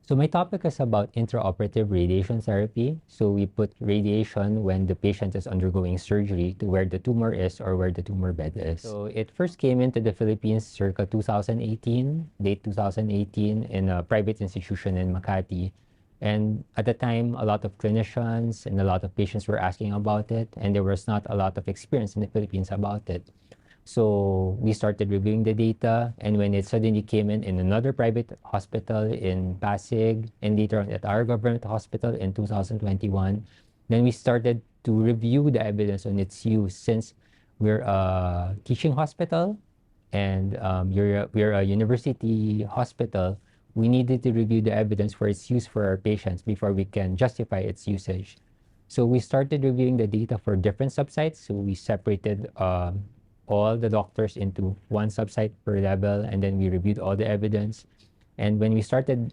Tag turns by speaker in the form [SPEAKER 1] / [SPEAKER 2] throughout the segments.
[SPEAKER 1] So my topic is about intraoperative radiation therapy. So we put radiation when the patient is undergoing surgery to where the tumor is or where the tumor bed is. So it first came into the Philippines circa 2018, late 2018, in a private institution in Makati. And at the time, a lot of clinicians and a lot of patients were asking about it, and there was not a lot of experience in the Philippines about it. So we started reviewing the data, and when it suddenly came in another private hospital in Pasig, and later on at our government hospital in 2021, then we started to review the evidence on its use. Since we're a teaching hospital and we're a university hospital, we needed to review the evidence for its use for our patients before we can justify its usage. So we started reviewing the data for different subsites. So we separated all the doctors into one subsite per level, and then we reviewed all the evidence. And when we started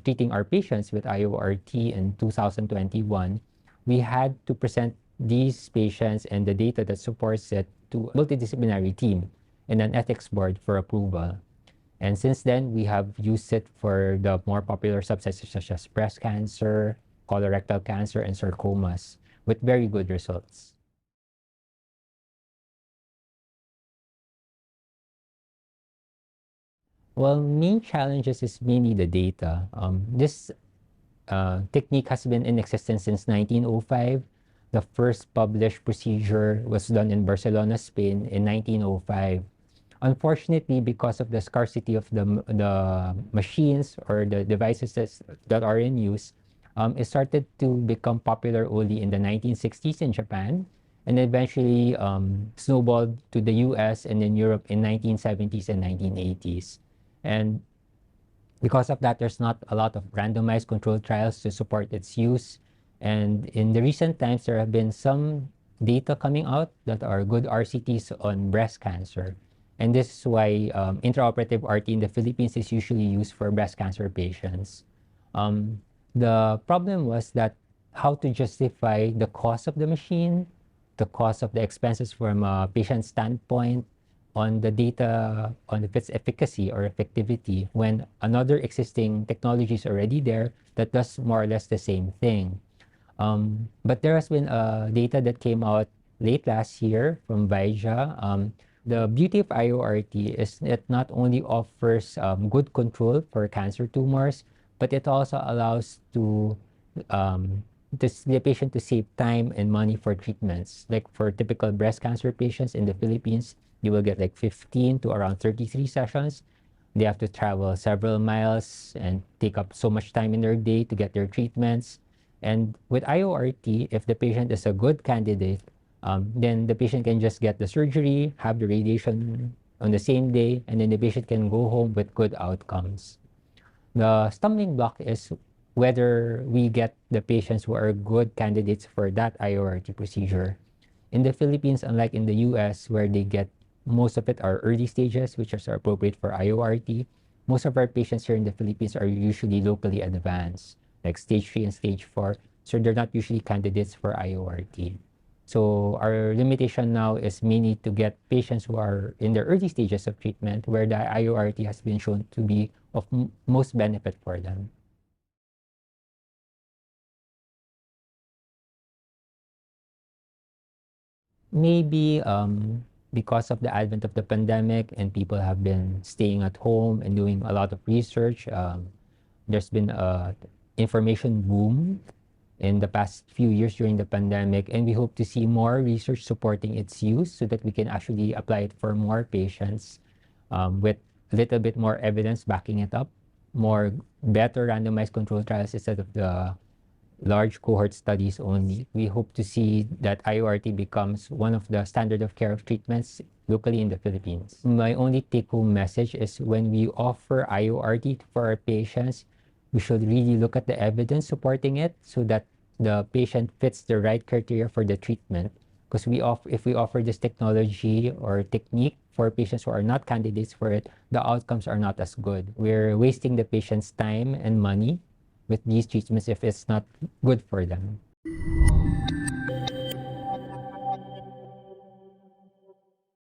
[SPEAKER 1] treating our patients with IORT in 2021, we had to present these patients and the data that supports it to a multidisciplinary team and an ethics board for approval. And since then, we have used it for the more popular subsets such as breast cancer, colorectal cancer, and sarcomas with very good results. Well, main challenges is mainly the data. This technique has been in existence since 1905. The first published procedure was done in Barcelona, Spain in 1905. Unfortunately, because of the scarcity of the machines or the devices that are in use, it started to become popular only in the 1960s in Japan, and eventually snowballed to the US and in Europe in 1970s and 1980s. And because of that, there's not a lot of randomized controlled trials to support its use. And in the recent times, there have been some data coming out that are good RCTs on breast cancer. And this is why intraoperative RT in the Philippines is usually used for breast cancer patients. The problem was that how to justify the cost of the machine, the cost of the expenses from a patient standpoint, on the data on if it's efficacy or effectivity when another existing technology is already there that does more or less the same thing. But there has been data that came out late last year from VIJA. The beauty of IORT is it not only offers good control for cancer tumors, but it also allows the patient to save time and money for treatments. Like for typical breast cancer patients in the Philippines, you will get like 15 to around 33 sessions. They have to travel several miles and take up so much time in their day to get their treatments. And with IORT, if the patient is a good candidate, then the patient can just get the surgery, have the radiation on the same day, and then the patient can go home with good outcomes. The stumbling block is whether we get the patients who are good candidates for that IORT procedure. In the Philippines, unlike in the US, where they get most of it are early stages, which are appropriate for IORT, most of our patients here in the Philippines are usually locally advanced, like stage 3 and stage 4, so they're not usually candidates for IORT. So our limitation now is mainly to get patients who are in the early stages of treatment where the IORT has been shown to be of most benefit for them. Maybe because of the advent of the pandemic and people have been staying at home and doing a lot of research, there's been a information boom in the past few years during the pandemic, and we hope to see more research supporting its use so that we can actually apply it for more patients with a little bit more evidence backing it up, more better randomized control trials instead of the large cohort studies only. We hope to see that IORT becomes one of the standard of care of treatments locally in the Philippines. My only take-home message is when we offer IORT for our patients, we should really look at the evidence supporting it so that the patient fits the right criteria for the treatment. Because if we offer this technology or technique for patients who are not candidates for it, the outcomes are not as good. We're wasting the patient's time and money with these treatments if it's not good for them.